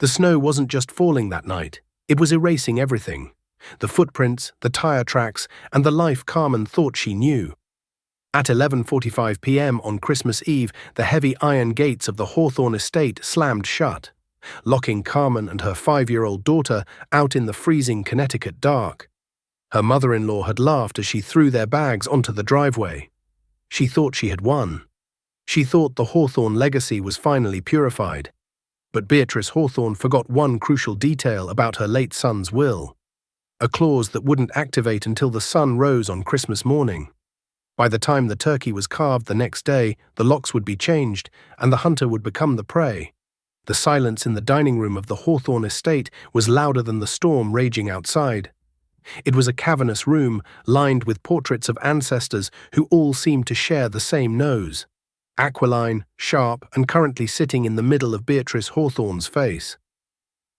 The snow wasn't just falling that night, it was erasing everything. The footprints, the tire tracks, and the life Carmen thought she knew. At 11:45 p.m. on Christmas Eve, the heavy iron gates of the Hawthorne estate slammed shut, locking Carmen and her 5-year-old daughter out in the freezing Connecticut dark. Her mother-in-law had laughed as she threw their bags onto the driveway. She thought she had won. She thought the Hawthorne legacy was finally purified. But Beatrice Hawthorne forgot one crucial detail about her late son's will. A clause that wouldn't activate until the sun rose on Christmas morning. By the time the turkey was carved the next day, the locks would be changed, and the hunter would become the prey. The silence in the dining room of the Hawthorne estate was louder than the storm raging outside. It was a cavernous room, lined with portraits of ancestors who all seemed to share the same nose. Aquiline, sharp, and currently sitting in the middle of Beatrice Hawthorne's face.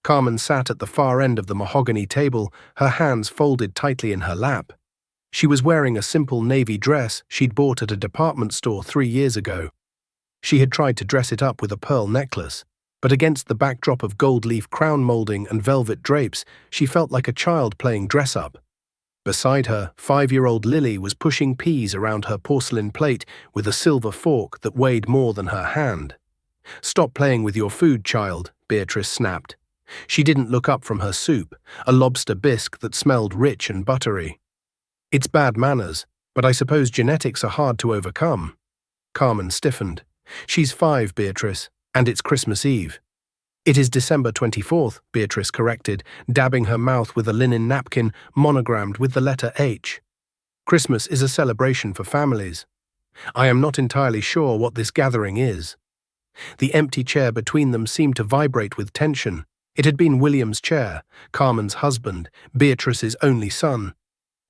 Carmen sat at the far end of the mahogany table, her hands folded tightly in her lap. She was wearing a simple navy dress she'd bought at a department store 3 years ago. She had tried to dress it up with a pearl necklace, but against the backdrop of gold leaf crown molding and velvet drapes, she felt like a child playing dress-up. Beside her, 5-year-old Lily was pushing peas around her porcelain plate with a silver fork that weighed more than her hand. "Stop playing with your food, child," Beatrice snapped. She didn't look up from her soup, a lobster bisque that smelled rich and buttery. "It's bad manners, but I suppose genetics are hard to overcome." Carmen stiffened. "She's 5, Beatrice, and it's Christmas Eve." "It is December 24th, Beatrice corrected, dabbing her mouth with a linen napkin monogrammed with the letter H. "Christmas is a celebration for families. I am not entirely sure what this gathering is." The empty chair between them seemed to vibrate with tension. It had been William's chair, Carmen's husband, Beatrice's only son.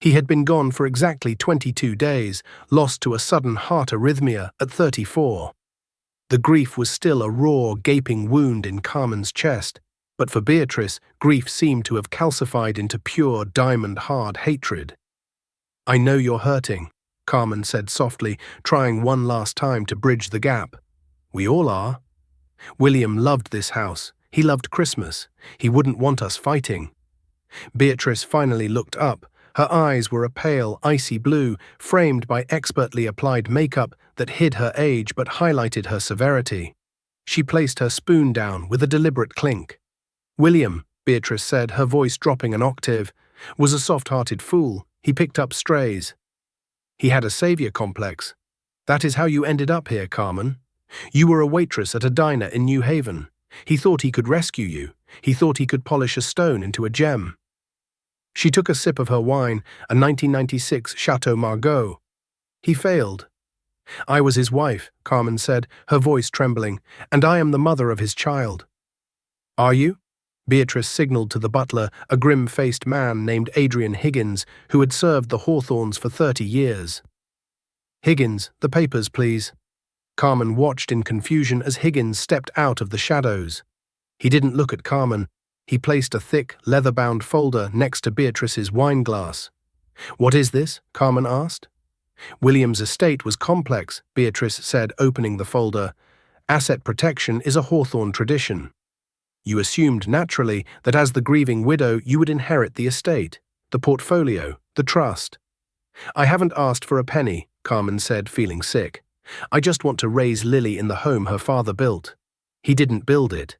He had been gone for exactly 22 days, lost to a sudden heart arrhythmia at 34. The grief was still a raw, gaping wound in Carmen's chest, but for Beatrice, grief seemed to have calcified into pure, diamond-hard hatred. "I know you're hurting," Carmen said softly, trying one last time to bridge the gap. "We all are. William loved this house. He loved Christmas. He wouldn't want us fighting." Beatrice finally looked up. Her eyes were a pale, icy blue, framed by expertly applied makeup that hid her age but highlighted her severity. She placed her spoon down with a deliberate clink. "William," Beatrice said, her voice dropping an octave, "was a soft-hearted fool. He picked up strays. He had a savior complex. That is how you ended up here, Carmen. You were a waitress at a diner in New Haven. He thought he could rescue you. He thought he could polish a stone into a gem." She took a sip of her wine, a 1996 Chateau Margaux. "He failed." "I was his wife," Carmen said, her voice trembling, "and I am the mother of his child." "Are you?" Beatrice signaled to the butler, a grim-faced man named Adrian Higgins, who had served the Hawthorns for 30 years. "Higgins, the papers, please." Carmen watched in confusion as Higgins stepped out of the shadows. He didn't look at Carmen. He placed a thick, leather-bound folder next to Beatrice's wine glass. "What is this?" Carmen asked. "William's estate was complex," Beatrice said, opening the folder. "Asset protection is a Hawthorne tradition. You assumed naturally that as the grieving widow you would inherit the estate, the portfolio, the trust." "I haven't asked for a penny," Carmen said, feeling sick. "I just want to raise Lily in the home her father built. He didn't build it.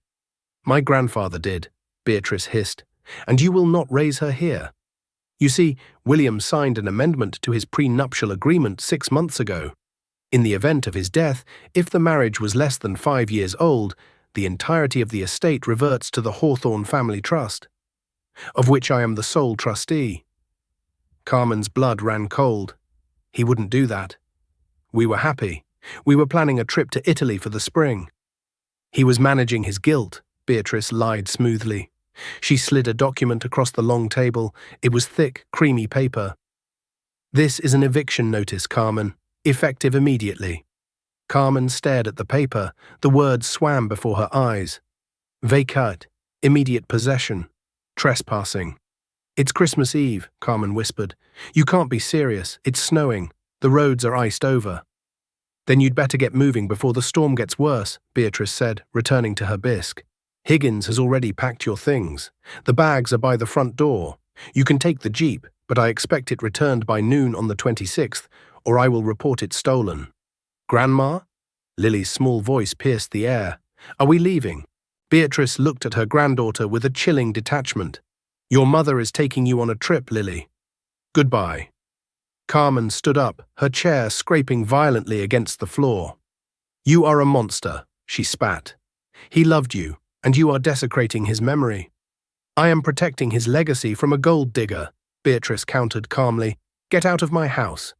My grandfather did," Beatrice hissed, "and you will not raise her here. You see, William signed an amendment to his prenuptial agreement 6 months ago. In the event of his death, if the marriage was less than 5 years old, the entirety of the estate reverts to the Hawthorne family trust, of which I am the sole trustee." Carmen's blood ran cold. He wouldn't do that. "We were happy. We were planning a trip to Italy for the spring." "He was managing his guilt," Beatrice lied smoothly. She slid a document across the long table. It was thick, creamy paper. "This is an eviction notice, Carmen. Effective immediately." Carmen stared at the paper. The words swam before her eyes. "Vacate. Immediate possession. Trespassing." "It's Christmas Eve," Carmen whispered. "You can't be serious. It's snowing. The roads are iced over." "Then you'd better get moving before the storm gets worse," Beatrice said, returning to her bisque. Higgins has already packed your things. The bags are by the front door. You can take the Jeep, but I expect it returned by noon on the 26th, or I will report it stolen. Grandma? Lily's small voice pierced the air. Are we leaving? Beatrice looked at her granddaughter with a chilling detachment. Your mother is taking you on a trip, Lily. Goodbye. Carmen stood up, her chair scraping violently against the floor. You are a monster, she spat. He loved you, and you are desecrating his memory. I am protecting his legacy from a gold digger, Beatrice countered calmly. Get out of my house.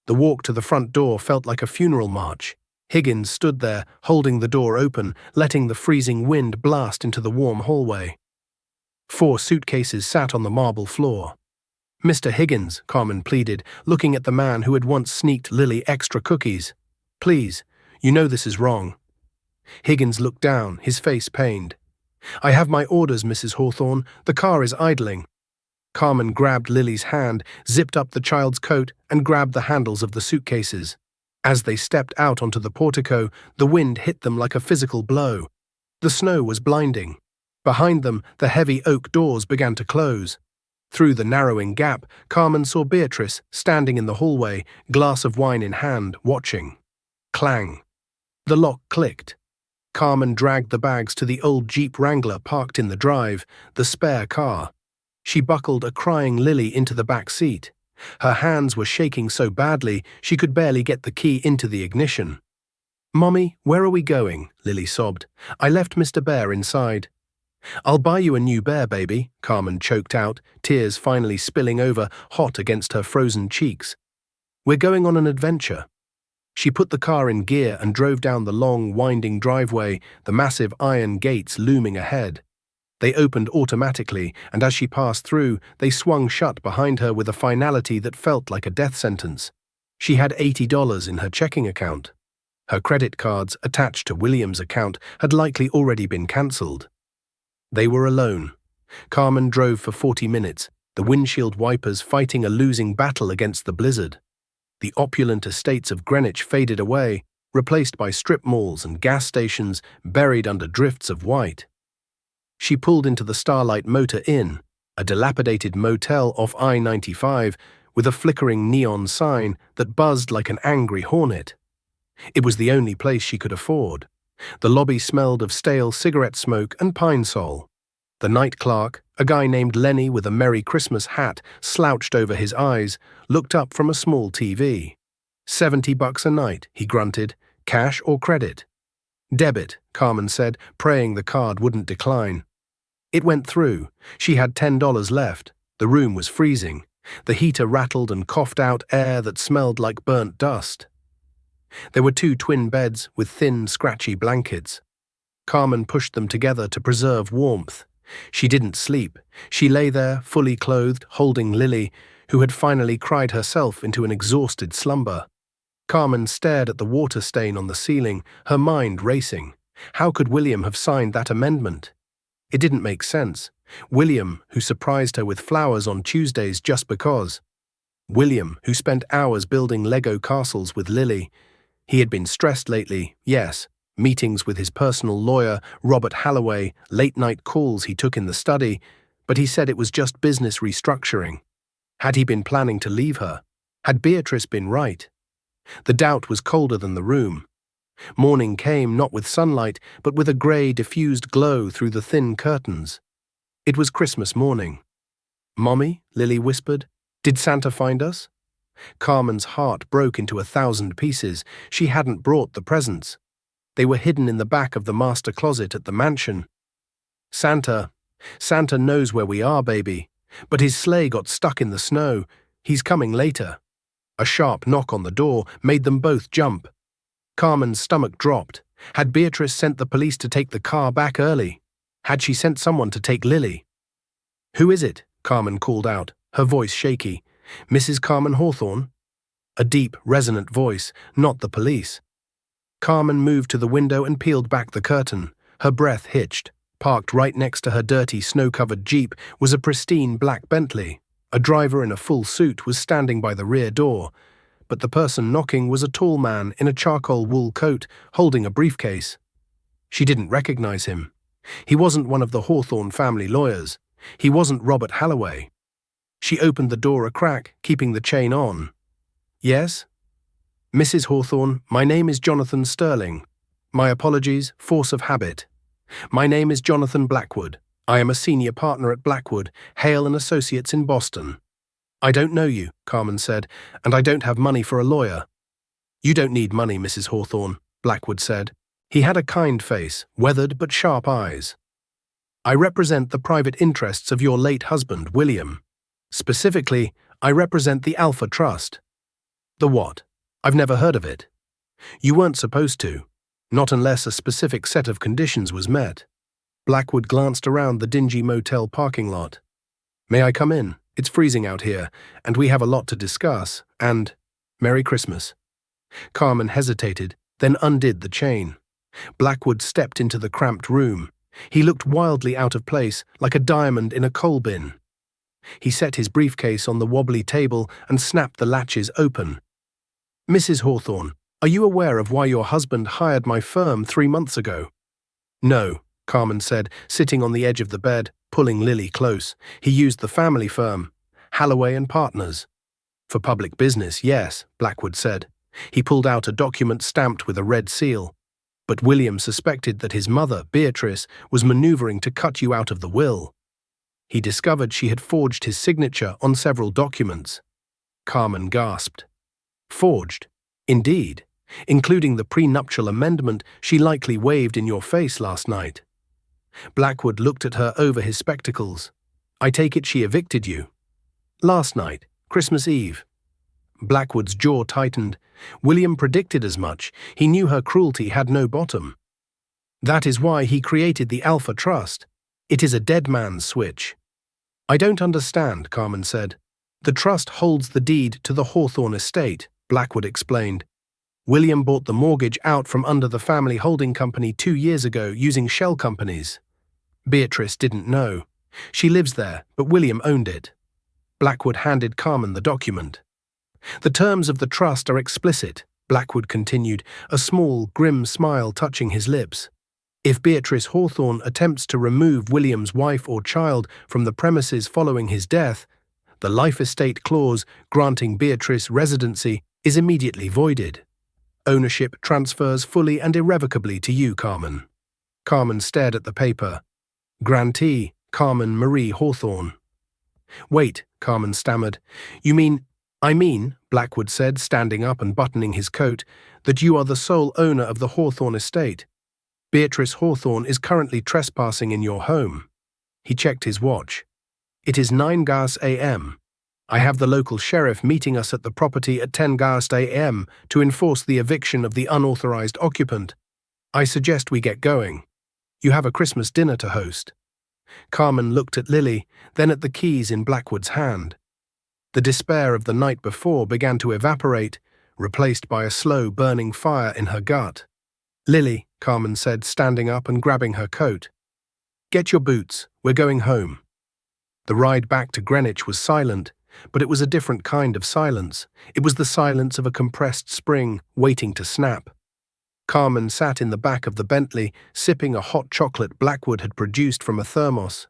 The walk to the front door felt like a funeral march. Higgins stood there, holding the door open, letting the freezing wind blast into the warm hallway. 4 suitcases sat on the marble floor. Mr. Higgins, Carmen pleaded, looking at the man who had once sneaked Lily extra cookies. Please, you know this is wrong. Higgins looked down, his face pained. I have my orders, Mrs. Hawthorne. The car is idling. Carmen grabbed Lily's hand, zipped up the child's coat, and grabbed the handles of the suitcases. As they stepped out onto the portico, the wind hit them like a physical blow. The snow was blinding. Behind them, the heavy oak doors began to close. Through the narrowing gap, Carmen saw Beatrice standing in the hallway, glass of wine in hand, watching. Clang. The lock clicked. Carmen dragged the bags to the old Jeep Wrangler parked in the drive, the spare car. She buckled a crying Lily into the back seat. Her hands were shaking so badly she could barely get the key into the ignition. Mommy, where are we going? Lily sobbed. I left Mr. Bear inside. I'll buy you a new bear, baby, Carmen choked out, tears finally spilling over, hot against her frozen cheeks. We're going on an adventure. She put the car in gear and drove down the long, winding driveway, the massive iron gates looming ahead. They opened automatically, and as she passed through, they swung shut behind her with a finality that felt like a death sentence. She had $80 in her checking account. Her credit cards, attached to William's account, had likely already been cancelled. They were alone. Carmen drove for 40 minutes, the windshield wipers fighting a losing battle against the blizzard. The opulent estates of Greenwich faded away, replaced by strip malls and gas stations buried under drifts of white. She pulled into the Starlight Motor Inn, a dilapidated motel off I-95 with a flickering neon sign that buzzed like an angry hornet. It was the only place she could afford. The lobby smelled of stale cigarette smoke and pine sol. The night clerk, a guy named Lenny with a Merry Christmas hat slouched over his eyes, looked up from a small TV. $70 a night, he grunted. Cash or credit? Debit, Carmen said, praying the card wouldn't decline. It went through. She had $10 left. The room was freezing. The heater rattled and coughed out air that smelled like burnt dust. There were 2 twin beds with thin, scratchy blankets. Carmen pushed them together to preserve warmth. She didn't sleep. She lay there, fully clothed, holding Lily, who had finally cried herself into an exhausted slumber. Carmen stared at the water stain on the ceiling, her mind racing. How could William have signed that amendment? It didn't make sense. William, who surprised her with flowers on Tuesdays just because. William, who spent hours building Lego castles with Lily. He had been stressed lately, yes. Meetings with his personal lawyer, Robert Halloway, late-night calls he took in the study, but he said it was just business restructuring. Had he been planning to leave her? Had Beatrice been right? The doubt was colder than the room. Morning came not with sunlight, but with a grey, diffused glow through the thin curtains. It was Christmas morning. Mommy, Lily whispered, did Santa find us? Carmen's heart broke into 1,000 pieces. She hadn't brought the presents. They were hidden in the back of the master closet at the mansion. Santa knows where we are, baby. But his sleigh got stuck in the snow. He's coming later. A sharp knock on the door made them both jump. Carmen's stomach dropped. Had Beatrice sent the police to take the car back early? Had she sent someone to take Lily? Who is it? Carmen called out, her voice shaky. Mrs. Carmen Hawthorne? A deep, resonant voice, not the police. Carmen moved to the window and peeled back the curtain. Her breath hitched. Parked right next to her dirty, snow-covered Jeep was a pristine black Bentley. A driver in a full suit was standing by the rear door, but the person knocking was a tall man in a charcoal wool coat, holding a briefcase. She didn't recognize him. He wasn't one of the Hawthorne family lawyers. He wasn't Robert Halloway. She opened the door a crack, keeping the chain on. Yes? Mrs. Hawthorne, my name is Jonathan Sterling. My apologies, force of habit. My name is Jonathan Blackwood. I am a senior partner at Blackwood, Hale & Associates in Boston. I don't know you, Carmen said, and I don't have money for a lawyer. You don't need money, Mrs. Hawthorne, Blackwood said. He had a kind face, weathered but sharp eyes. I represent the private interests of your late husband, William. Specifically, I represent the Alpha Trust. The what? I've never heard of it. You weren't supposed to, not unless a specific set of conditions was met. Blackwood glanced around the dingy motel parking lot. May I come in? It's freezing out here, and we have a lot to discuss, and Merry Christmas. Carmen hesitated, then undid the chain. Blackwood stepped into the cramped room. He looked wildly out of place, like a diamond in a coal bin. He set his briefcase on the wobbly table and snapped the latches open. Mrs. Hawthorne, are you aware of why your husband hired my firm 3 months ago? No, Carmen said, sitting on the edge of the bed, pulling Lily close. He used the family firm, Halloway and Partners. For public business, yes, Blackwood said. He pulled out a document stamped with a red seal. But William suspected that his mother, Beatrice, was maneuvering to cut you out of the will. He discovered she had forged his signature on several documents. Carmen gasped. Forged? Indeed, including the prenuptial amendment she likely waved in your face last night. Blackwood looked at her over his spectacles. I take it she evicted you. Last night, Christmas Eve. Blackwood's jaw tightened. William predicted as much. He knew her cruelty had no bottom. That is why he created the Alpha Trust. It is a dead man's switch. I don't understand, Carmen said. The trust holds the deed to the Hawthorne estate, Blackwood explained. William bought the mortgage out from under the family holding company 2 years ago using shell companies. Beatrice didn't know. She lives there, but William owned it. Blackwood handed Carmen the document. The terms of the trust are explicit, Blackwood continued, a small, grim smile touching his lips. If Beatrice Hawthorne attempts to remove William's wife or child from the premises following his death, the life estate clause granting Beatrice residency is immediately voided. Ownership transfers fully and irrevocably to you, Carmen. Carmen stared at the paper. Grantee, Carmen Marie Hawthorne. Wait, Carmen stammered. I mean, Blackwood said, standing up and buttoning his coat, that you are the sole owner of the Hawthorne estate. Beatrice Hawthorne is currently trespassing in your home. He checked his watch. It is 9 a.m. I have the local sheriff meeting us at the property at 10 a.m. to enforce the eviction of the unauthorized occupant. I suggest we get going. You have a Christmas dinner to host. Carmen looked at Lily, then at the keys in Blackwood's hand. The despair of the night before began to evaporate, replaced by a slow burning fire in her gut. Lily, Carmen said, standing up and grabbing her coat. Get your boots, we're going home. The ride back to Greenwich was silent, but it was a different kind of silence. It was the silence of a compressed spring waiting to snap. Carmen sat in the back of the Bentley, sipping a hot chocolate Blackwood had produced from a thermos.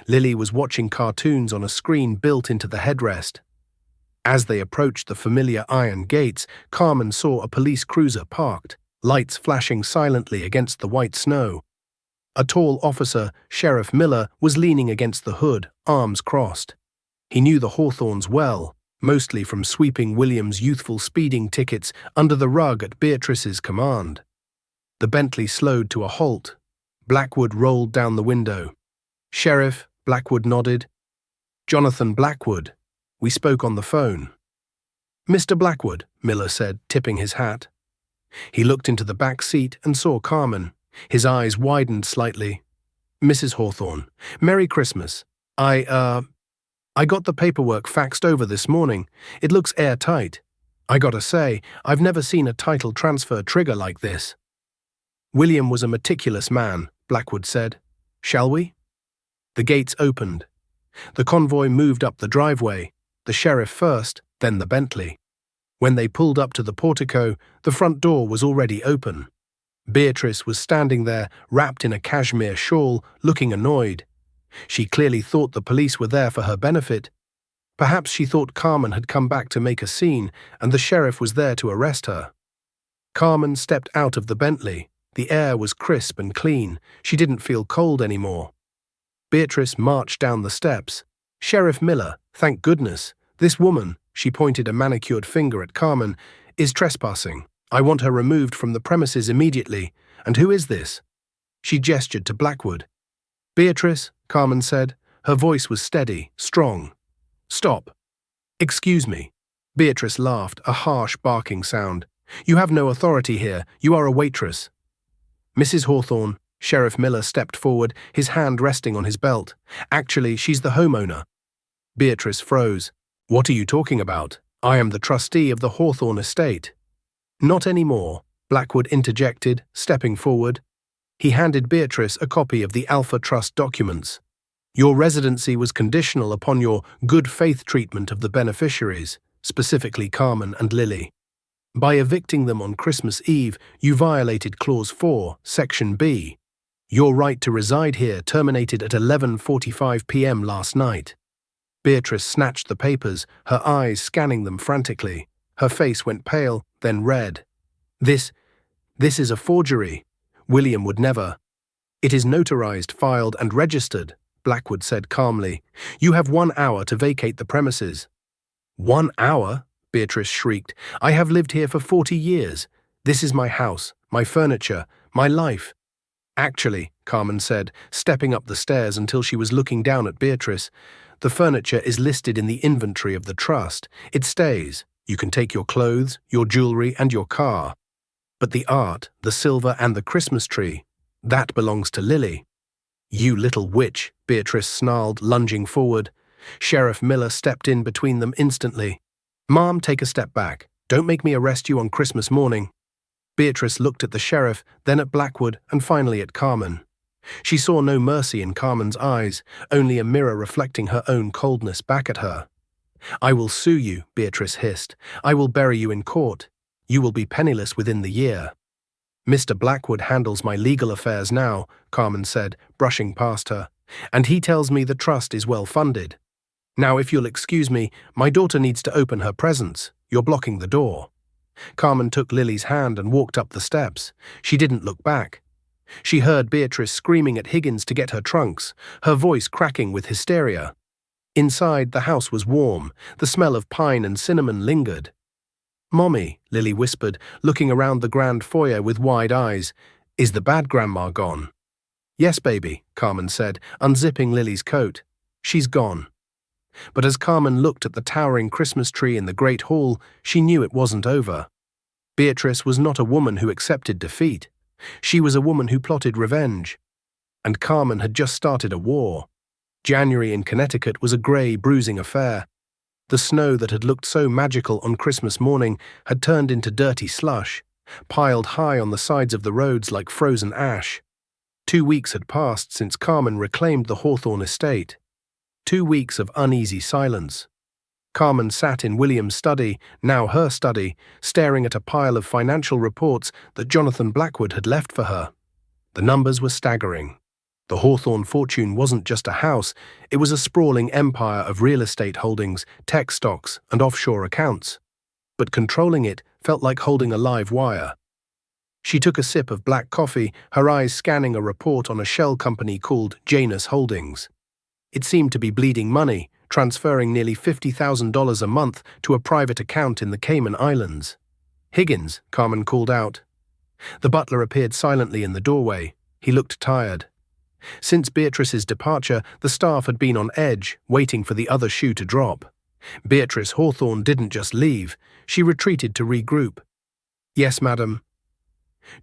Lily was watching cartoons on a screen built into the headrest. As they approached the familiar iron gates, Carmen saw a police cruiser parked, lights flashing silently against the white snow. A tall officer, Sheriff Miller, was leaning against the hood, arms crossed. He knew the Hawthornes well, mostly from sweeping William's youthful speeding tickets under the rug at Beatrice's command. The Bentley slowed to a halt. Blackwood rolled down the window. Sheriff, Blackwood nodded. Jonathan Blackwood. We spoke on the phone. Mr. Blackwood, Miller said, tipping his hat. He looked into the back seat and saw Carmen. His eyes widened slightly. Mrs. Hawthorne, Merry Christmas. I got the paperwork faxed over this morning. It looks airtight. I gotta say, I've never seen a title transfer trigger like this. William was a meticulous man, Blackwood said. Shall we? The gates opened. The convoy moved up the driveway, the sheriff first, then the Bentley. When they pulled up to the portico, the front door was already open. Beatrice was standing there, wrapped in a cashmere shawl, looking annoyed. She clearly thought the police were there for her benefit. Perhaps she thought Carmen had come back to make a scene, and the sheriff was there to arrest her. Carmen stepped out of the Bentley. The air was crisp and clean. She didn't feel cold anymore. Beatrice marched down the steps. "Sheriff Miller, thank goodness. This woman," she pointed a manicured finger at Carmen, "is trespassing. I want her removed from the premises immediately. And who is this?" She gestured to Blackwood. "Beatrice," Carmen said. Her voice was steady, strong. "Stop." "Excuse me." Beatrice laughed, a harsh, barking sound. "You have no authority here. You are a waitress." "Mrs. Hawthorne," Sheriff Miller stepped forward, his hand resting on his belt. "Actually, she's the homeowner." Beatrice froze. "What are you talking about? I am the trustee of the Hawthorne estate." "Not anymore," Blackwood interjected, stepping forward. He handed Beatrice a copy of the Alpha Trust documents. "Your residency was conditional upon your good faith treatment of the beneficiaries, specifically Carmen and Lily. By evicting them on Christmas Eve, you violated Clause 4, Section B. Your right to reside here terminated at 11:45 p.m. last night." Beatrice snatched the papers, her eyes scanning them frantically. Her face went pale, then red. This is a forgery. William would never." "It is notarized, filed, and registered," Blackwood said calmly. "You have 1 hour to vacate the premises." "1 hour?" Beatrice shrieked. "I have lived here for 40 years. This is my house, my furniture, my life." "Actually," Carmen said, stepping up the stairs until she was looking down at Beatrice, "the furniture is listed in the inventory of the trust. It stays. You can take your clothes, your jewelry, and your car. But the art, the silver, and the Christmas tree, that belongs to Lily." "You little witch," Beatrice snarled, lunging forward. Sheriff Miller stepped in between them instantly. "Ma'am, take a step back. Don't make me arrest you on Christmas morning." Beatrice looked at the sheriff, then at Blackwood, and finally at Carmen. She saw no mercy in Carmen's eyes, only a mirror reflecting her own coldness back at her. "I will sue you," Beatrice hissed. "I will bury you in court. You will be penniless within the year." "Mr. Blackwood handles my legal affairs now," Carmen said, brushing past her, "and he tells me the trust is well funded. Now, if you'll excuse me, my daughter needs to open her presents. You're blocking the door." Carmen took Lily's hand and walked up the steps. She didn't look back. She heard Beatrice screaming at Higgins to get her trunks, her voice cracking with hysteria. Inside, the house was warm. The smell of pine and cinnamon lingered. "Mommy," Lily whispered, looking around the grand foyer with wide eyes, "is the bad grandma gone?" "Yes, baby," Carmen said, unzipping Lily's coat. "She's gone." But as Carmen looked at the towering Christmas tree in the great hall, she knew it wasn't over. Beatrice was not a woman who accepted defeat. She was a woman who plotted revenge. And Carmen had just started a war. January in Connecticut was a grey, bruising affair. The snow that had looked so magical on Christmas morning had turned into dirty slush, piled high on the sides of the roads like frozen ash. 2 weeks had passed since Carmen reclaimed the Hawthorne estate. 2 weeks of uneasy silence. Carmen sat in William's study, now her study, staring at a pile of financial reports that Jonathan Blackwood had left for her. The numbers were staggering. The Hawthorne fortune wasn't just a house, it was a sprawling empire of real estate holdings, tech stocks, and offshore accounts. But controlling it felt like holding a live wire. She took a sip of black coffee, her eyes scanning a report on a shell company called Janus Holdings. It seemed to be bleeding money, transferring nearly $50,000 a month to a private account in the Cayman Islands. "Higgins," Carmen called out. The butler appeared silently in the doorway. He looked tired. Since Beatrice's departure, the staff had been on edge, waiting for the other shoe to drop. Beatrice Hawthorne didn't just leave, she retreated to regroup. "Yes, madam."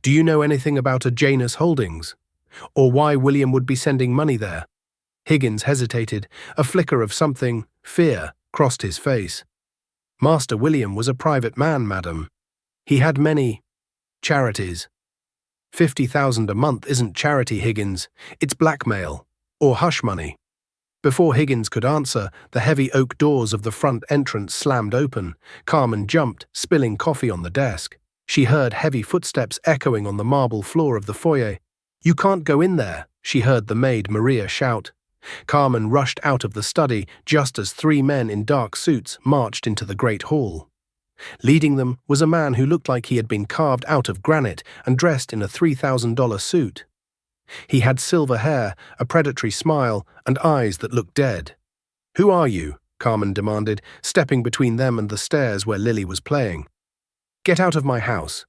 "Do you know anything about a Janus Holdings? Or why William would be sending money there?" Higgins hesitated. A flicker of something, fear, crossed his face. "Master William was a private man, madam. He had many charities." $50,000 a month isn't charity, Higgins. It's blackmail. Or hush money. Before Higgins could answer, the heavy oak doors of the front entrance slammed open. Carmen jumped, spilling coffee on the desk. She heard heavy footsteps echoing on the marble floor of the foyer. "You can't go in there," she heard the maid Maria shout. Carmen rushed out of the study just as 3 men in dark suits marched into the great hall. Leading them was a man who looked like he had been carved out of granite and dressed in a $3,000 suit. He had silver hair, a predatory smile, and eyes that looked dead. "Who are you?" Carmen demanded, stepping between them and the stairs where Lily was playing. "Get out of my house."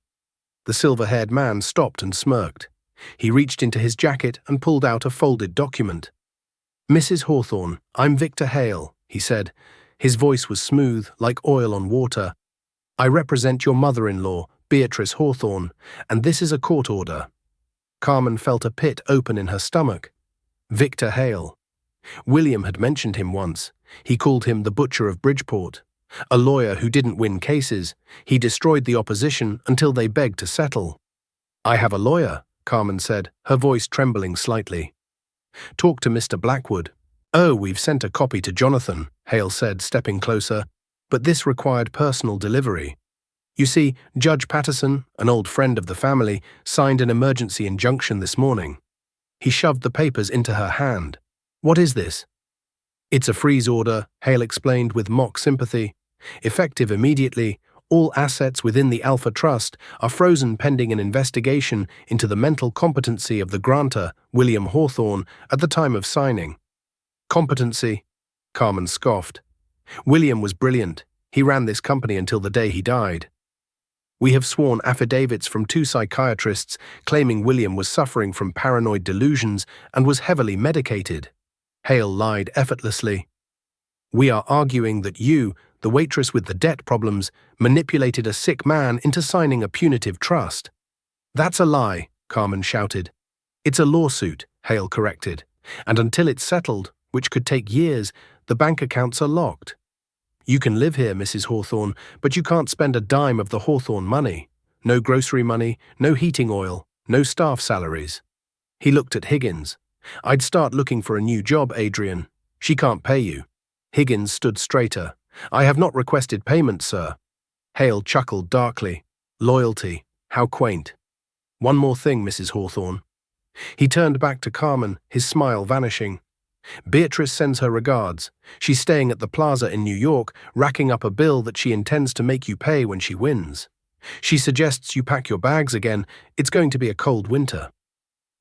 The silver-haired man stopped and smirked. He reached into his jacket and pulled out a folded document. "Mrs. Hawthorne, I'm Victor Hale," he said. His voice was smooth, like oil on water. "I represent your mother-in-law, Beatrice Hawthorne, and this is a court order." Carmen felt a pit open in her stomach. Victor Hale. William had mentioned him once. He called him the Butcher of Bridgeport. A lawyer who didn't win cases. He destroyed the opposition until they begged to settle. "I have a lawyer," Carmen said, her voice trembling slightly. "Talk to Mr. Blackwood." "Oh, we've sent a copy to Jonathan," Hale said, stepping closer, "but this required personal delivery. You see, Judge Patterson, an old friend of the family, signed an emergency injunction this morning." He shoved the papers into her hand. "What is this?" "It's a freeze order," Hale explained with mock sympathy. "Effective immediately, all assets within the Alpha Trust are frozen pending an investigation into the mental competency of the grantor, William Hawthorne, at the time of signing." "Competency?" Carmen scoffed. "William was brilliant. He ran this company until the day he died. We have sworn affidavits from 2 psychiatrists claiming William was suffering from paranoid delusions and was heavily medicated." Hale lied effortlessly. "We are arguing that you, the waitress with the debt problems, manipulated a sick man into signing a punitive trust." "That's a lie," Carmen shouted. "It's a lawsuit," Hale corrected. "And until it's settled, which could take years, the bank accounts are locked. You can live here, Mrs. Hawthorne, but you can't spend a dime of the Hawthorne money. No grocery money, no heating oil, no staff salaries." He looked at Higgins. "I'd start looking for a new job, Adrian. She can't pay you." Higgins stood straighter. "I have not requested payment, sir." Hale chuckled darkly. "Loyalty. How quaint. One more thing, Mrs. Hawthorne." He turned back to Carmen, his smile vanishing. "Beatrice sends her regards. She's staying at the Plaza in New York, racking up a bill that she intends to make you pay when she wins. She suggests you pack your bags again. It's going to be a cold winter."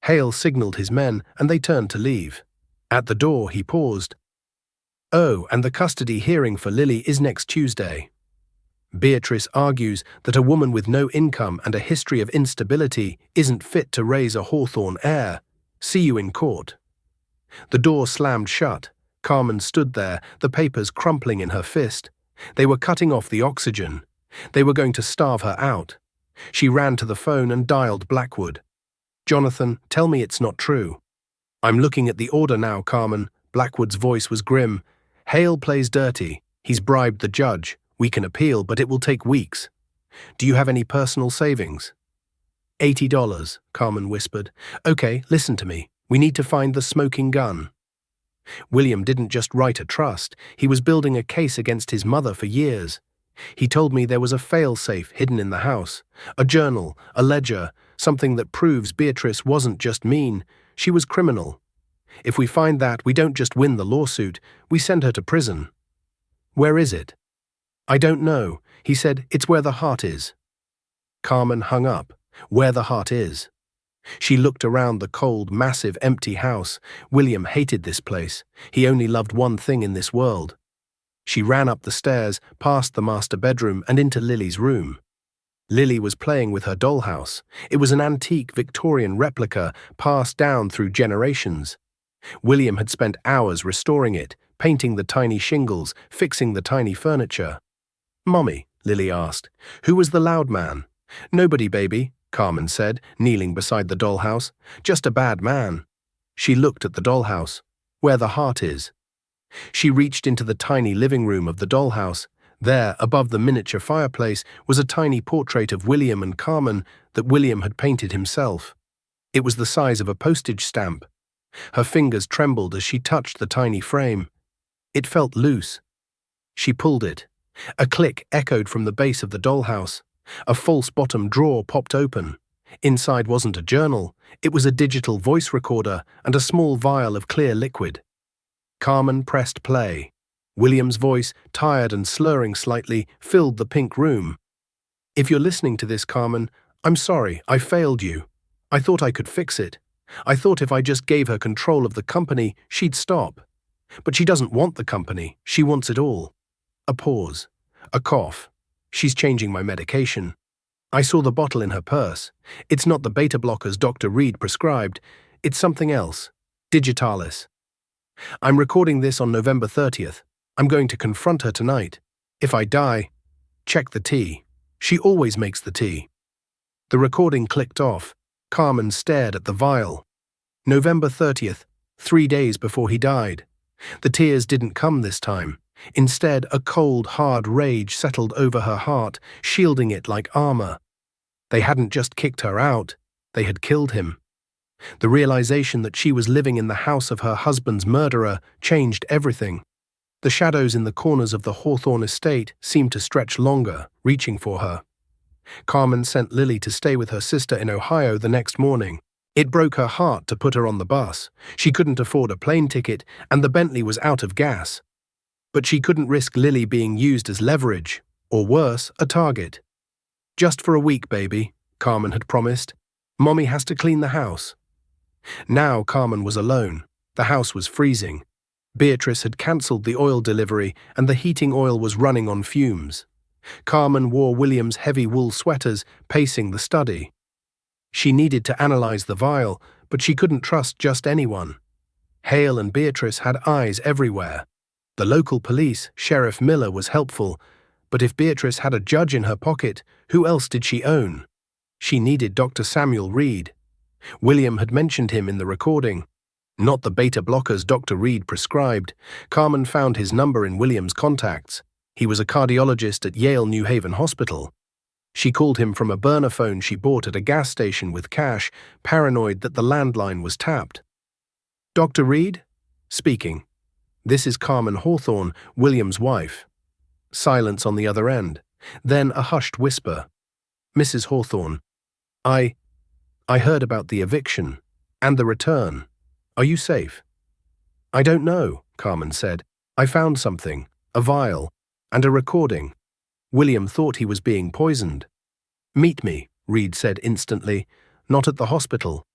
Hale signaled his men, and they turned to leave. At the door, he paused. "Oh, and the custody hearing for Lily is next Tuesday. Beatrice argues that a woman with no income and a history of instability isn't fit to raise a Hawthorne heir. See you in court." The door slammed shut. Carmen stood there, the papers crumpling in her fist. They were cutting off the oxygen. They were going to starve her out. She ran to the phone and dialed Blackwood. "Jonathan, tell me it's not true." "I'm looking at the order now, Carmen." Blackwood's voice was grim. "Hale plays dirty. He's bribed the judge. We can appeal, but it will take weeks. Do you have any personal savings?" $80, Carmen whispered. "Okay, listen to me. We need to find the smoking gun." William didn't just write a trust. He was building a case against his mother for years. He told me there was a fail-safe hidden in the house. A journal, a ledger, something that proves Beatrice wasn't just mean. She was criminal. If we find that, we don't just win the lawsuit, we send her to prison. "Where is it?" "I don't know." He said, "It's where the heart is." Carmen hung up. Where the heart is. She looked around the cold, massive, empty house. William hated this place. He only loved one thing in this world. She ran up the stairs, past the master bedroom, and into Lily's room. Lily was playing with her dollhouse. It was an antique Victorian replica passed down through generations. William had spent hours restoring it, painting the tiny shingles, fixing the tiny furniture. "Mommy," Lily asked, "who was the loud man?" "Nobody, baby," Carmen said, kneeling beside the dollhouse. "Just a bad man." She looked at the dollhouse. "Where the heart is." She reached into the tiny living room of the dollhouse. There, above the miniature fireplace, was a tiny portrait of William and Carmen that William had painted himself. It was the size of a postage stamp. Her fingers trembled as she touched the tiny frame. It felt loose. She pulled it. A click echoed from the base of the dollhouse. A false bottom drawer popped open. Inside wasn't a journal, it was a digital voice recorder and a small vial of clear liquid. Carmen pressed play. William's voice, tired and slurring slightly, filled the pink room. "If you're listening to this, Carmen, I'm sorry, I failed you. I thought I could fix it. I thought if I just gave her control of the company, she'd stop. But she doesn't want the company, she wants it all." A pause. A cough. "She's changing my medication. I saw the bottle in her purse. It's not the beta blockers Dr. Reed prescribed. It's something else. Digitalis. I'm recording this on November 30th. I'm going to confront her tonight. If I die, check the tea. She always makes the tea." The recording clicked off. Carmen stared at the vial. November 30th, 3 days before he died. The tears didn't come this time. Instead, a cold, hard rage settled over her heart, shielding it like armor. They hadn't just kicked her out, they had killed him. The realization that she was living in the house of her husband's murderer changed everything. The shadows in the corners of the Hawthorne estate seemed to stretch longer, reaching for her. Carmen sent Lily to stay with her sister in Ohio the next morning. It broke her heart to put her on the bus. She couldn't afford a plane ticket, and the Bentley was out of gas. But she couldn't risk Lily being used as leverage, or worse, a target. "Just for a week, baby," Carmen had promised. "Mommy has to clean the house." Now Carmen was alone. The house was freezing. Beatrice had cancelled the oil delivery, and the heating oil was running on fumes. Carmen wore William's heavy wool sweaters, pacing the study. She needed to analyze the vial, but she couldn't trust just anyone. Hale and Beatrice had eyes everywhere. The local police, Sheriff Miller, was helpful, but if Beatrice had a judge in her pocket, who else did she own? She needed Dr. Samuel Reed. William had mentioned him in the recording. Not the beta blockers Dr. Reed prescribed. Carmen found his number in William's contacts. He was a cardiologist at Yale New Haven Hospital. She called him from a burner phone she bought at a gas station with cash, paranoid that the landline was tapped. "Dr. Reed?" "Speaking. This is Carmen Hawthorne, William's wife." Silence on the other end. Then a hushed whisper. "Mrs. Hawthorne, I heard about the eviction and the return. Are you safe?" "I don't know," Carmen said. "I found something, a vial, and a recording." William thought he was being poisoned. "Meet me," Reed said instantly. "Not at the hospital.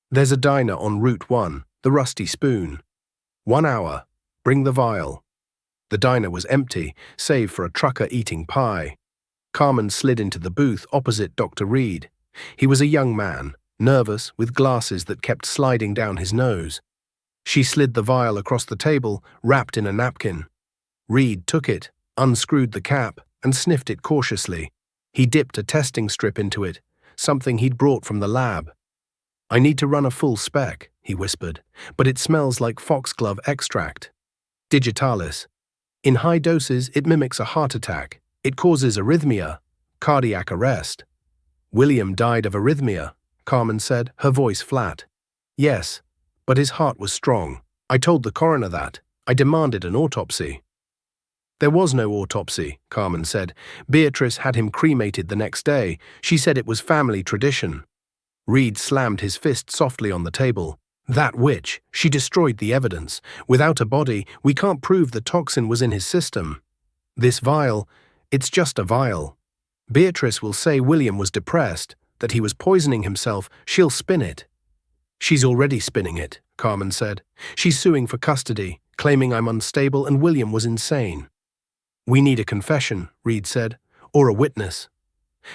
There's a diner on Route 1, the Rusty Spoon. 1 hour. Bring the vial." The diner was empty, save for a trucker eating pie. Carmen slid into the booth opposite Dr. Reed. He was a young man, nervous, with glasses that kept sliding down his nose. She slid the vial across the table, wrapped in a napkin. Reed took it, unscrewed the cap, and sniffed it cautiously. He dipped a testing strip into it, something he'd brought from the lab. "I need to run a full spec," he whispered, "but it smells like foxglove extract. Digitalis. In high doses, it mimics a heart attack. It causes arrhythmia, cardiac arrest." "William died of arrhythmia," Carmen said, her voice flat. "Yes, but his heart was strong. I told the coroner that. I demanded an autopsy." "There was no autopsy," Carmen said. "Beatrice had him cremated the next day. She said it was family tradition." Reed slammed his fist softly on the table. "That witch, she destroyed the evidence. Without a body, we can't prove the toxin was in his system. This vial, it's just a vial. Beatrice will say William was depressed, that he was poisoning himself. She'll spin it." "She's already spinning it," Carmen said. "She's suing for custody, claiming I'm unstable and William was insane." "We need a confession," Reed said, "or a witness."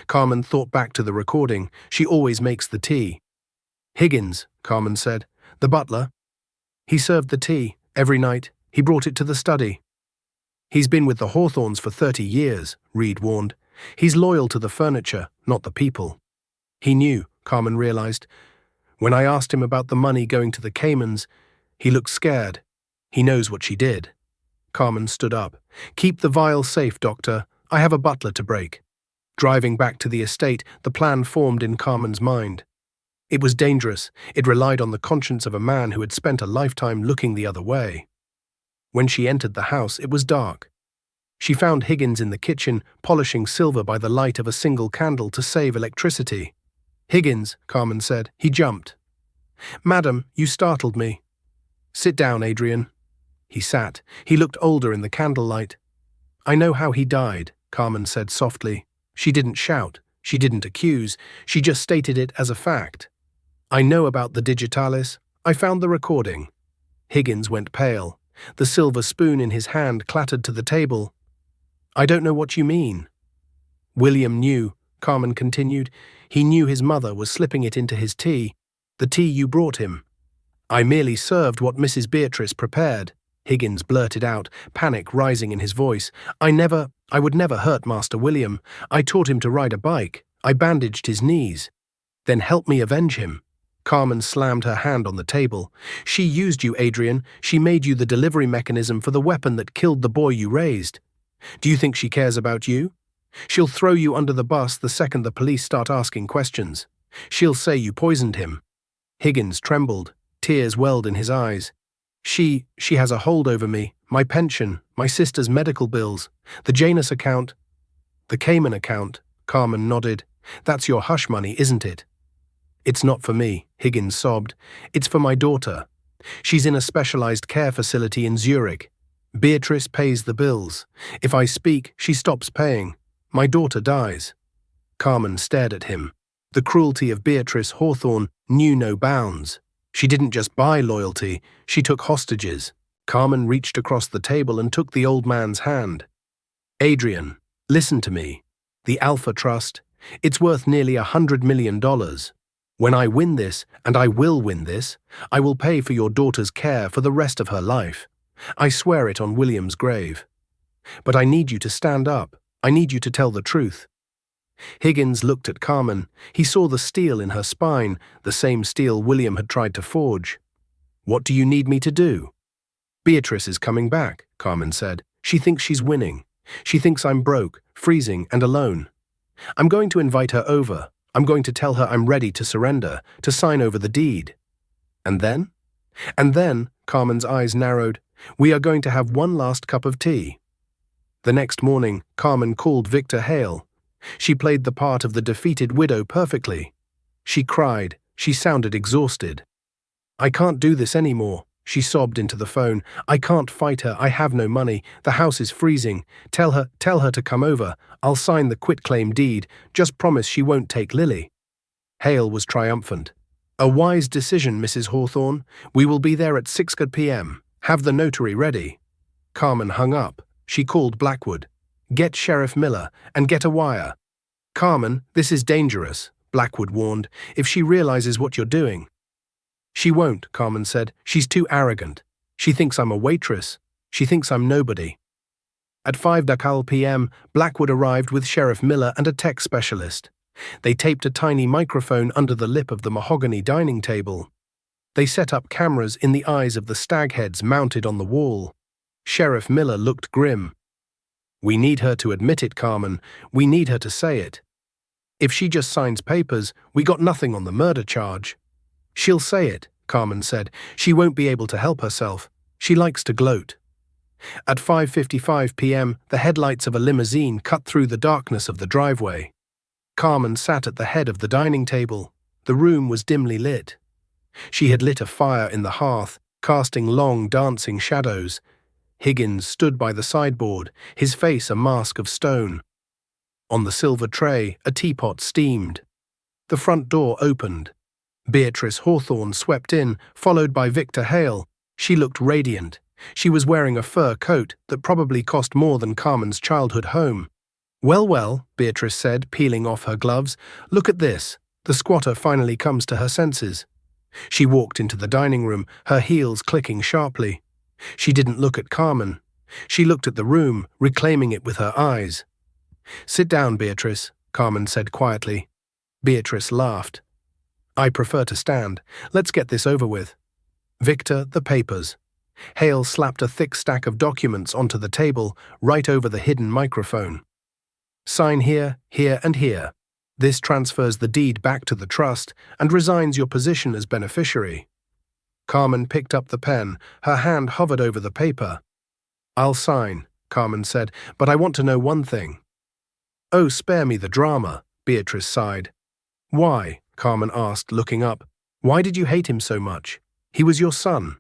Carmen thought back to the recording. She always makes the tea. "Higgins," Carmen said. "The butler. He served the tea every night. He brought it to the study." "He's been with the Hawthorns for 30 years, Reed warned. "He's loyal to the furniture, not the people." He knew, Carmen realized. When I asked him about the money going to the Caymans, he looked scared. He knows what she did. Carmen stood up. "Keep the vial safe, Doctor. I have a butler to break." Driving back to the estate, the plan formed in Carmen's mind. It was dangerous. It relied on the conscience of a man who had spent a lifetime looking the other way. When she entered the house, it was dark. She found Higgins in the kitchen, polishing silver by the light of a single candle to save electricity. "Higgins," Carmen said. He jumped. "Madam, you startled me." "Sit down, Adrian." He sat. He looked older in the candlelight. "I know how he died," Carmen said softly. She didn't shout. She didn't accuse. She just stated it as a fact. "I know about the digitalis. I found the recording." Higgins went pale. The silver spoon in his hand clattered to the table. "I don't know what you mean." "William knew," Carmen continued. "He knew his mother was slipping it into his tea, the tea you brought him." "I merely served what Mrs. Beatrice prepared," Higgins blurted out, panic rising in his voice. I would never hurt Master William. I taught him to ride a bike. I bandaged his knees." "Then help me avenge him." Carmen slammed her hand on the table. "She used you, Adrian. She made you the delivery mechanism for the weapon that killed the boy you raised. Do you think she cares about you? She'll throw you under the bus the second the police start asking questions. She'll say you poisoned him." Higgins trembled. Tears welled in his eyes. She has a hold over me, my pension, my sister's medical bills, the Janus account." "The Cayman account," Carmen nodded. "That's your hush money, isn't it?" "It's not for me," Higgins sobbed. "It's for my daughter. She's in a specialized care facility in Zurich. Beatrice pays the bills. If I speak, she stops paying. My daughter dies." Carmen stared at him. The cruelty of Beatrice Hawthorne knew no bounds. She didn't just buy loyalty, she took hostages. Carmen reached across the table and took the old man's hand. "Adrian, listen to me. The Alpha Trust, it's worth nearly $100 million. When I win this, and I will win this, I will pay for your daughter's care for the rest of her life. I swear it on William's grave. But I need you to stand up. I need you to tell the truth." Higgins looked at Carmen. He saw the steel in her spine, the same steel William had tried to forge. "What do you need me to do?" "Beatrice is coming back," Carmen said. "She thinks she's winning. She thinks I'm broke, freezing, and alone. I'm going to invite her over. I'm going to tell her I'm ready to surrender, to sign over the deed." "And then?" "And then," Carmen's eyes narrowed, "we are going to have one last cup of tea." The next morning, Carmen called Victor Hale. She played the part of the defeated widow perfectly. She cried. She sounded exhausted. "I can't do this anymore," she sobbed into the phone. "I can't fight her. I have no money. The house is freezing. Tell her to come over. I'll sign the quitclaim deed. Just promise she won't take Lily." Hale was triumphant. "A wise decision, Mrs. Hawthorne. We will be there at 6 p.m. Have the notary ready." Carmen hung up. She called Blackwood. "Get Sheriff Miller, and get a wire." "Carmen, this is dangerous," Blackwood warned, "if she realizes what you're doing." "She won't," Carmen said. "She's too arrogant. She thinks I'm a waitress. She thinks I'm nobody." At 5 p.m., Blackwood arrived with Sheriff Miller and a tech specialist. They taped a tiny microphone under the lip of the mahogany dining table. They set up cameras in the eyes of the stag heads mounted on the wall. Sheriff Miller looked grim. "We need her to admit it, Carmen. We need her to say it. If she just signs papers, we got nothing on the murder charge." "She'll say it," Carmen said. "She won't be able to help herself. She likes to gloat." At 5:55 p.m., the headlights of a limousine cut through the darkness of the driveway. Carmen sat at the head of the dining table. The room was dimly lit. She had lit a fire in the hearth, casting long, dancing shadows. Higgins stood by the sideboard, his face a mask of stone. On the silver tray, a teapot steamed. The front door opened. Beatrice Hawthorne swept in, followed by Victor Hale. She looked radiant. She was wearing a fur coat that probably cost more than Carmen's childhood home. Well, Beatrice said, peeling off her gloves. "Look at this." The squatter finally comes to her senses. She walked into the dining room, her heels clicking sharply. She didn't look at Carmen. She looked at the room, reclaiming it with her eyes. "Sit down, Beatrice," Carmen said quietly. Beatrice laughed. "I prefer to stand. Let's get this over with." "Victor, the papers." Hale slapped a thick stack of documents onto the table, right over the hidden microphone. "Sign here, here, and here. This transfers the deed back to the trust and resigns your position as beneficiary." Carmen picked up the pen. Her hand hovered over the paper. "I'll sign," Carmen said, but I want to know one thing. Oh, spare me the drama, Beatrice sighed. Why? Carmen asked, looking up. Why did you hate him so much? He was your son.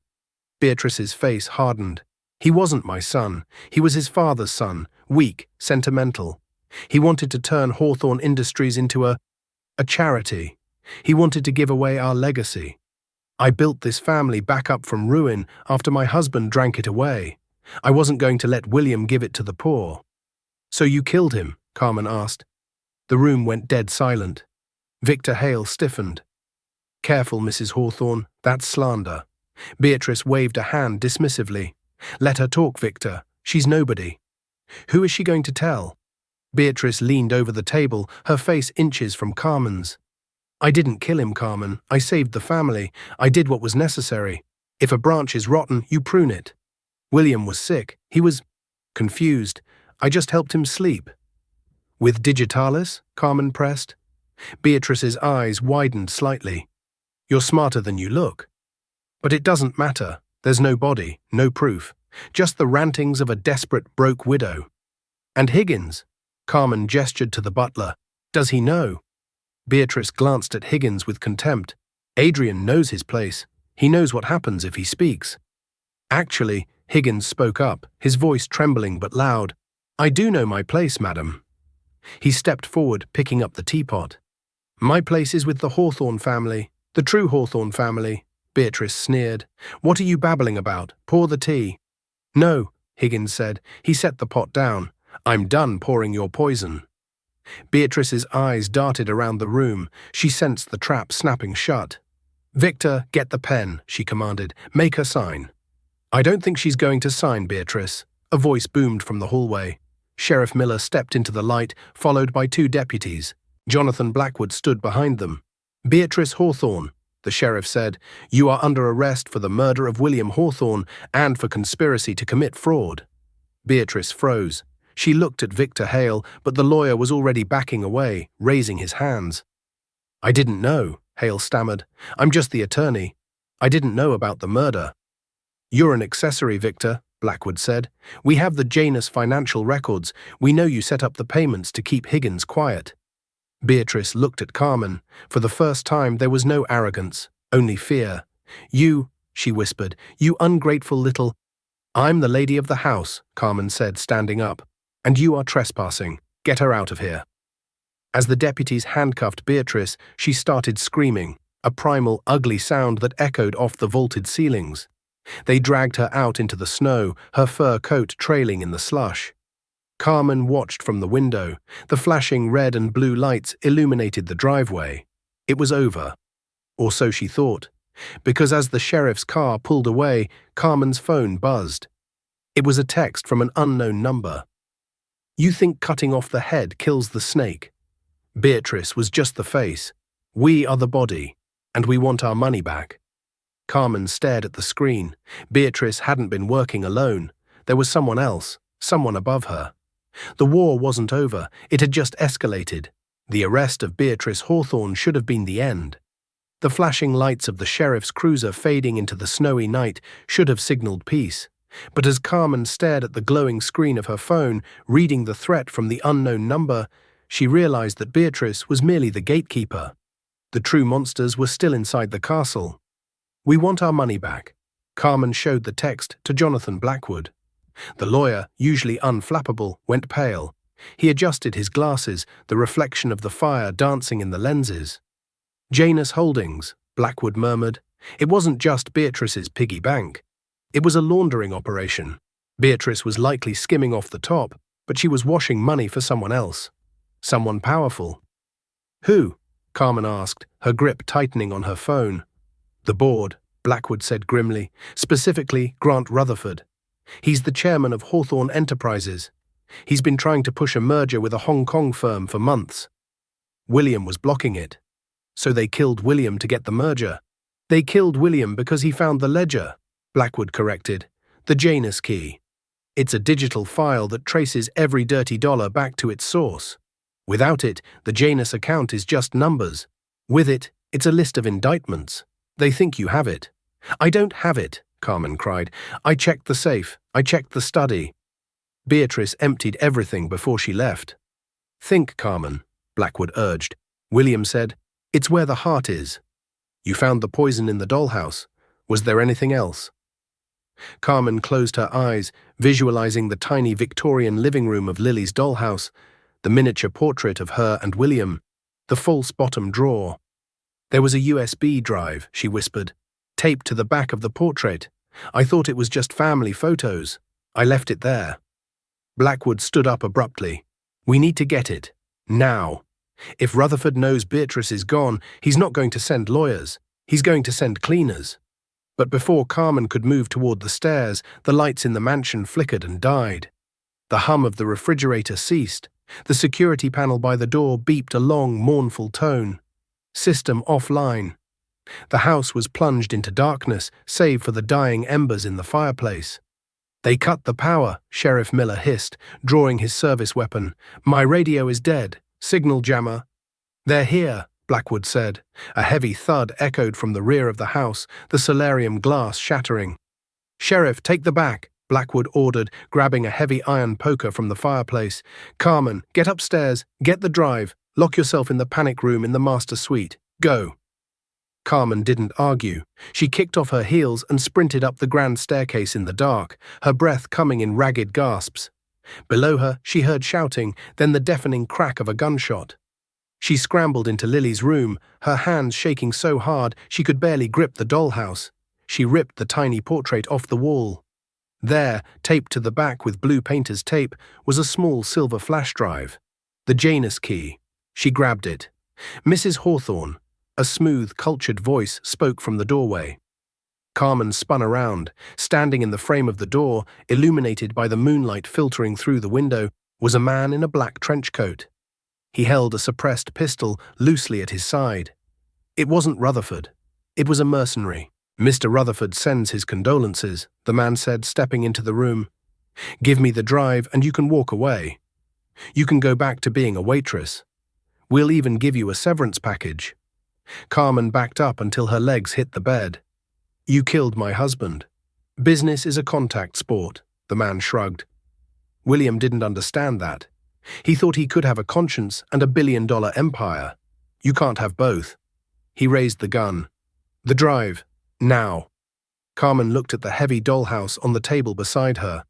Beatrice's face hardened. He wasn't my son. He was his father's son, weak, sentimental. He wanted to turn Hawthorne Industries into a charity. He wanted to give away our legacy. I built this family back up from ruin after my husband drank it away. I wasn't going to let William give it to the poor. So you killed him? Carmen asked. The room went dead silent. Victor Hale stiffened. Careful, Mrs. Hawthorne, that's slander. Beatrice waved a hand dismissively. Let her talk, Victor. She's nobody. Who is she going to tell? Beatrice leaned over the table, her face inches from Carmen's. I didn't kill him, Carmen. I saved the family. I did what was necessary. If a branch is rotten, you prune it. William was sick. He was confused. I just helped him sleep. With Digitalis? Carmen pressed. Beatrice's eyes widened slightly. You're smarter than you look. But it doesn't matter. There's no body, no proof. Just the rantings of a desperate, broke widow. And Higgins? Carmen gestured to the butler. Does he know? Beatrice glanced at Higgins with contempt. Adrian knows his place. He knows what happens if he speaks. Actually, Higgins spoke up, his voice trembling but loud. I do know my place, madam. He stepped forward, picking up the teapot. My place is with the Hawthorne family, the true Hawthorne family. Beatrice sneered. What are you babbling about? Pour the tea. No, Higgins said. He set the pot down. I'm done pouring your poison. Beatrice's eyes darted around the room. She sensed the trap snapping shut. Victor, get the pen, she commanded. Make her sign. I don't think she's going to sign, Beatrice. A voice boomed from the hallway. Sheriff Miller stepped into the light, followed by 2 deputies. Jonathan Blackwood stood behind them. Beatrice Hawthorne, the sheriff said, you are under arrest for the murder of William Hawthorne and for conspiracy to commit fraud. Beatrice froze. She looked at Victor Hale, but the lawyer was already backing away, raising his hands. I didn't know, Hale stammered. I'm just the attorney. I didn't know about the murder. You're an accessory, Victor, Blackwood said. We have the Janus financial records. We know you set up the payments to keep Higgins quiet. Beatrice looked at Carmen. For the first time, there was no arrogance, only fear. You, she whispered, you ungrateful little… I'm the lady of the house, Carmen said, standing up. And you are trespassing. Get her out of here. As the deputies handcuffed Beatrice, she started screaming, a primal, ugly sound that echoed off the vaulted ceilings. They dragged her out into the snow, her fur coat trailing in the slush. Carmen watched from the window. The flashing red and blue lights illuminated the driveway. It was over. Or so she thought. Because as the sheriff's car pulled away, Carmen's phone buzzed. It was a text from an unknown number. You think cutting off the head kills the snake? Beatrice was just the face. We are the body, and we want our money back. Carmen stared at the screen. Beatrice hadn't been working alone. There was someone else, someone above her. The war wasn't over. It had just escalated. The arrest of Beatrice Hawthorne should have been the end. The flashing lights of the sheriff's cruiser fading into the snowy night should have signaled peace. But as Carmen stared at the glowing screen of her phone, reading the threat from the unknown number, she realized that Beatrice was merely the gatekeeper. The true monsters were still inside the castle. We want our money back. Carmen showed the text to Jonathan Blackwood. The lawyer, usually unflappable, went pale. He adjusted his glasses, the reflection of the fire dancing in the lenses. Janus Holdings, Blackwood murmured. It wasn't just Beatrice's piggy bank. It was a laundering operation. Beatrice was likely skimming off the top, but she was washing money for someone else. Someone powerful. Who? Carmen asked, her grip tightening on her phone. The board, Blackwood said grimly, specifically Grant Rutherford. He's the chairman of Hawthorne Enterprises. He's been trying to push a merger with a Hong Kong firm for months. William was blocking it. So they killed William to get the merger. They killed William because he found the ledger, Blackwood corrected, the Janus key. It's a digital file that traces every dirty dollar back to its source. Without it, the Janus account is just numbers. With it, it's a list of indictments. They think you have it. I don't have it, Carmen cried. I checked the safe. I checked the study. Beatrice emptied everything before she left. Think, Carmen, Blackwood urged. William said, "It's where the heart is." "You found the poison in the dollhouse. Was there anything else?" Carmen closed her eyes, visualizing the tiny Victorian living room of Lily's dollhouse, the miniature portrait of her and William, the false bottom drawer. "There was a USB drive," she whispered, "taped to the back of the portrait. I thought it was just family photos. I left it there." Blackwood stood up abruptly. "We need to get it. Now. If Rutherford knows Beatrice is gone, he's not going to send lawyers. He's going to send cleaners." But before Carmen could move toward the stairs, the lights in the mansion flickered and died. The hum of the refrigerator ceased. The security panel by the door beeped a long, mournful tone. System offline. The house was plunged into darkness, save for the dying embers in the fireplace. "They cut the power," Sheriff Miller hissed, drawing his service weapon. "My radio is dead. Signal jammer." "They're here," Blackwood said. A heavy thud echoed from the rear of the house, the solarium glass shattering. "Sheriff, take the back," Blackwood ordered, grabbing a heavy iron poker from the fireplace. "Carmen, get upstairs, get the drive, lock yourself in the panic room in the master suite. Go." Carmen didn't argue. She kicked off her heels and sprinted up the grand staircase in the dark, her breath coming in ragged gasps. Below her, she heard shouting, then the deafening crack of a gunshot. She scrambled into Lily's room, her hands shaking so hard she could barely grip the dollhouse. She ripped the tiny portrait off the wall. There, taped to the back with blue painter's tape, was a small silver flash drive. The Janus key. She grabbed it. "Mrs. Hawthorne," a smooth, cultured voice spoke from the doorway. Carmen spun around. Standing in the frame of the door, illuminated by the moonlight filtering through the window, was a man in a black trench coat. He held a suppressed pistol loosely at his side. It wasn't Rutherford. It was a mercenary. "Mr. Rutherford sends his condolences," the man said, stepping into the room. "Give me the drive and you can walk away. You can go back to being a waitress. We'll even give you a severance package." Carmen backed up until her legs hit the bed. "You killed my husband. Business is a contact sport," the man shrugged. William didn't understand that. He thought he could have a conscience and a billion-dollar empire. You can't have both. He raised the gun. "The drive. Now." Carmen looked at the heavy dollhouse on the table beside her.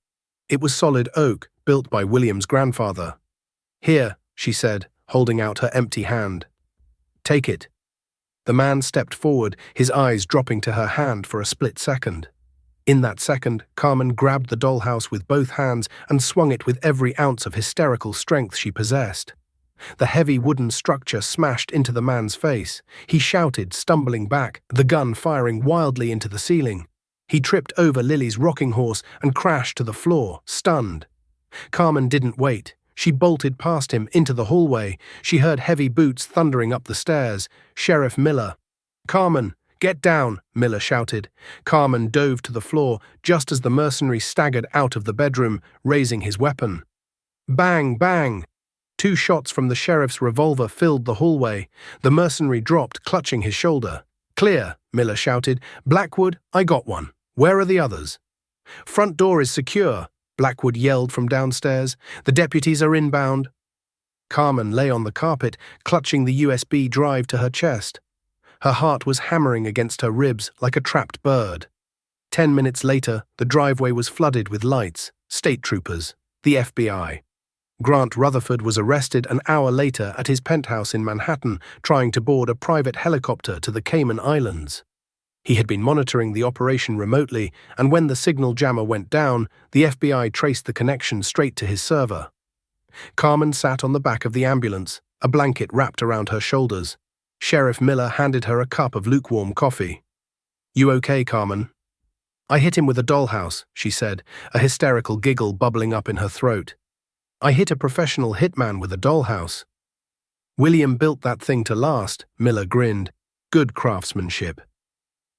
It was solid oak, built by William's grandfather. "Here," she said, holding out her empty hand. "Take it." The man stepped forward, his eyes dropping to her hand for a split second. In that second, Carmen grabbed the dollhouse with both hands and swung it with every ounce of hysterical strength she possessed. The heavy wooden structure smashed into the man's face. He shouted, stumbling back, the gun firing wildly into the ceiling. He tripped over Lily's rocking horse and crashed to the floor, stunned. Carmen didn't wait. She bolted past him into the hallway. She heard heavy boots thundering up the stairs. Sheriff Miller. "Carmen, get down," Miller shouted. Carmen dove to the floor just as the mercenary staggered out of the bedroom, raising his weapon. Bang, bang! 2 shots from the sheriff's revolver filled the hallway. The mercenary dropped, clutching his shoulder. "Clear," Miller shouted. "Blackwood, I got one. Where are the others?" "Front door is secure," Blackwood yelled from downstairs. "The deputies are inbound." Carmen lay on the carpet, clutching the USB drive to her chest. Her heart was hammering against her ribs like a trapped bird. 10 minutes later, the driveway was flooded with lights, state troopers, the FBI. Grant Rutherford was arrested an hour later at his penthouse in Manhattan, trying to board a private helicopter to the Cayman Islands. He had been monitoring the operation remotely, and when the signal jammer went down, the FBI traced the connection straight to his server. Carmen sat on the back of the ambulance, a blanket wrapped around her shoulders. Sheriff Miller handed her a cup of lukewarm coffee. "You okay, Carmen?" "I hit him with a dollhouse," she said, a hysterical giggle bubbling up in her throat. "I hit a professional hitman with a dollhouse." "William built that thing to last," Miller grinned. "Good craftsmanship."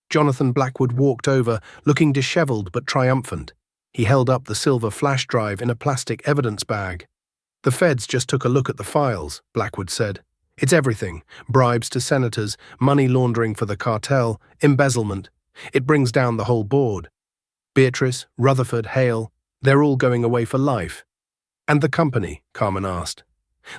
Jonathan Blackwood walked over, looking disheveled but triumphant. He held up the silver flash drive in a plastic evidence bag. "The feds just took a look at the files," Blackwood said. "It's everything. Bribes to senators, money laundering for the cartel, embezzlement. It brings down the whole board. Beatrice, Rutherford, Hale, they're all going away for life. And the company? Carmen asked.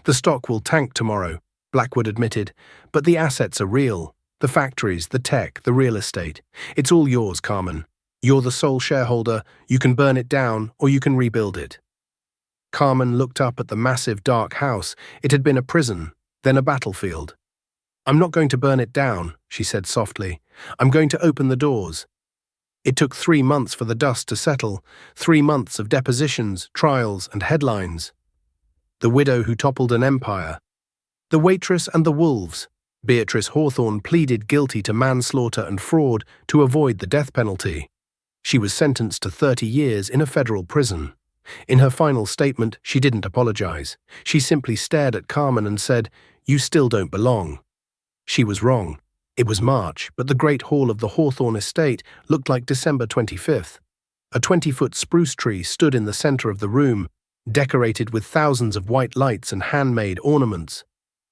The stock will tank tomorrow, Blackwood admitted, but the assets are real. The factories, the tech, the real estate. It's all yours, Carmen. You're the sole shareholder. You can burn it down or you can rebuild it. Carmen looked up at the massive dark house. It had been a prison, then a battlefield. I'm not going to burn it down, she said softly. I'm going to open the doors. It took 3 months for the dust to settle, 3 months of depositions, trials, and headlines. The widow who toppled an empire. The waitress and the wolves. Beatrice Hawthorne pleaded guilty to manslaughter and fraud to avoid the death penalty. She was sentenced to 30 years in a federal prison. In her final statement, she didn't apologize. She simply stared at Carmen and said, "You still don't belong." She was wrong. It was March, but the Great Hall of the Hawthorne estate looked like December 25th. A 20-foot spruce tree stood in the center of the room, decorated with thousands of white lights and handmade ornaments.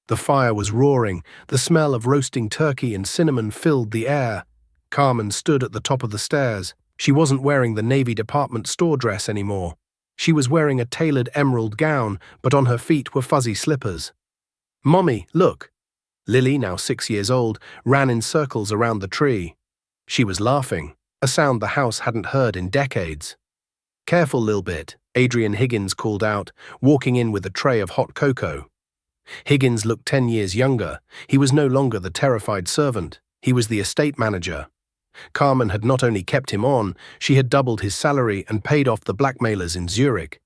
The fire was roaring, the smell of roasting turkey and cinnamon filled the air. Carmen stood at the top of the stairs. She wasn't wearing the Navy department store dress anymore. She was wearing a tailored emerald gown, but on her feet were fuzzy slippers. "Mommy, look!" Lily, now 6 years old, ran in circles around the tree. She was laughing, a sound the house hadn't heard in decades. "Careful, Lil Bit," Adrian Higgins called out, walking in with a tray of hot cocoa. Higgins looked 10 years younger. He was no longer the terrified servant. He was the estate manager. Carmen had not only kept him on, she had doubled his salary and paid off the blackmailers in Zurich.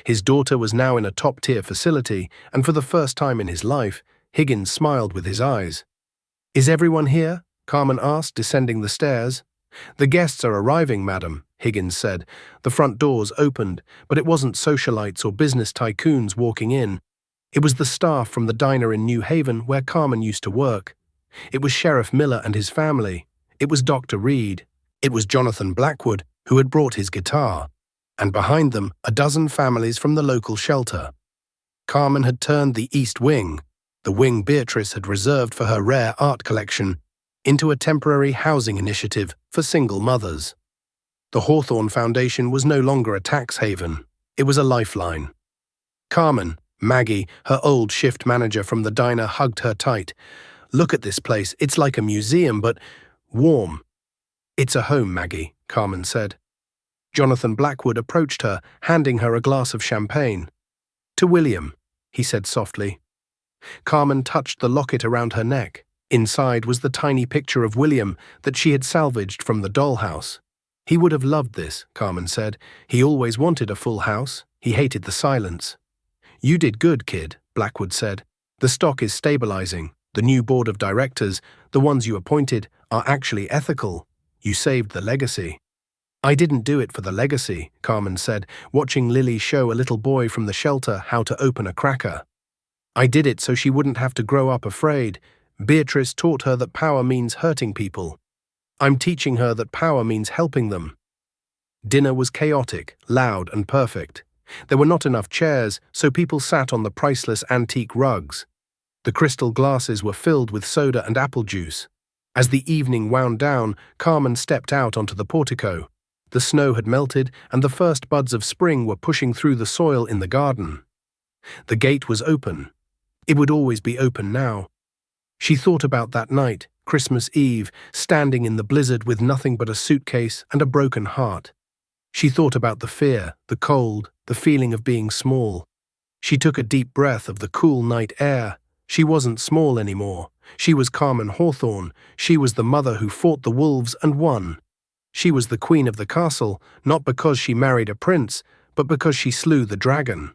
His daughter was now in a top-tier facility, and for the first time in his life, Higgins smiled with his eyes. "Is everyone here?" Carmen asked, descending the stairs. "The guests are arriving, madam," Higgins said. The front doors opened, but it wasn't socialites or business tycoons walking in. It was the staff from the diner in New Haven where Carmen used to work. It was Sheriff Miller and his family. It was Dr. Reed. It was Jonathan Blackwood, who had brought his guitar. And behind them, a dozen families from the local shelter. Carmen had turned the East Wing, the wing Beatrice had reserved for her rare art collection, into a temporary housing initiative for single mothers. The Hawthorne Foundation was no longer a tax haven. It was a lifeline. Carmen, Maggie, her old shift manager from the diner, hugged her tight. "Look at this place. It's like a museum, but warm." "It's a home, Maggie," Carmen said. Jonathan Blackwood approached her, handing her a glass of champagne. "To William," he said softly. Carmen touched the locket around her neck. Inside was the tiny picture of William that she had salvaged from the dollhouse. "He would have loved this," Carmen said. "He always wanted a full house. He hated the silence." "You did good, kid," Blackwood said. "The stock is stabilizing. The new board of directors, the ones you appointed, are actually ethical. You saved the legacy." "I didn't do it for the legacy," Carmen said, watching Lily show a little boy from the shelter how to open a cracker. "I did it so she wouldn't have to grow up afraid. Beatrice taught her that power means hurting people. I'm teaching her that power means helping them." Dinner was chaotic, loud, and perfect. There were not enough chairs, so people sat on the priceless antique rugs. The crystal glasses were filled with soda and apple juice. As the evening wound down, Carmen stepped out onto the portico. The snow had melted, and the first buds of spring were pushing through the soil in the garden. The gate was open. It would always be open now. She thought about that night, Christmas Eve, standing in the blizzard with nothing but a suitcase and a broken heart. She thought about the fear, the cold, the feeling of being small. She took a deep breath of the cool night air. She wasn't small anymore. She was Carmen Hawthorne. She was the mother who fought the wolves and won. She was the queen of the castle, not because she married a prince, but because she slew the dragon.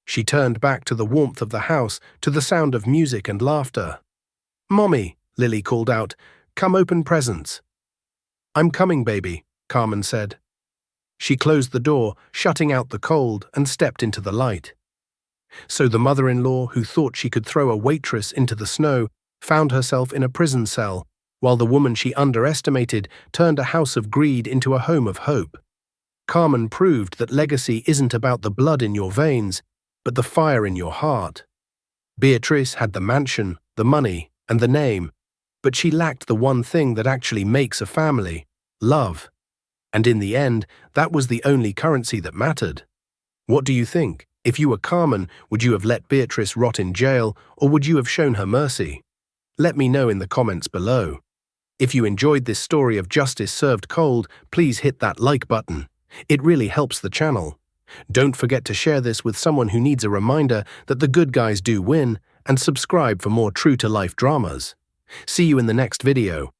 She turned back to the warmth of the house, to the sound of music and laughter. "Mommy," Lily called out, "come open presents." "I'm coming, baby," Carmen said. She closed the door, shutting out the cold, and stepped into the light. So the mother-in-law, who thought she could throw a waitress into the snow, found herself in a prison cell, while the woman she underestimated turned a house of greed into a home of hope. Carmen proved that legacy isn't about the blood in your veins, but the fire in your heart. Beatrice had the mansion, the money, and the name, but she lacked the one thing that actually makes a family: love. And in the end, that was the only currency that mattered. What do you think? If you were Carmen, would you have let Beatrice rot in jail, or would you have shown her mercy? Let me know in the comments below. If you enjoyed this story of justice served cold, please hit that like button. It really helps the channel. Don't forget to share this with someone who needs a reminder that the good guys do win, and subscribe for more true-to-life dramas. See you in the next video.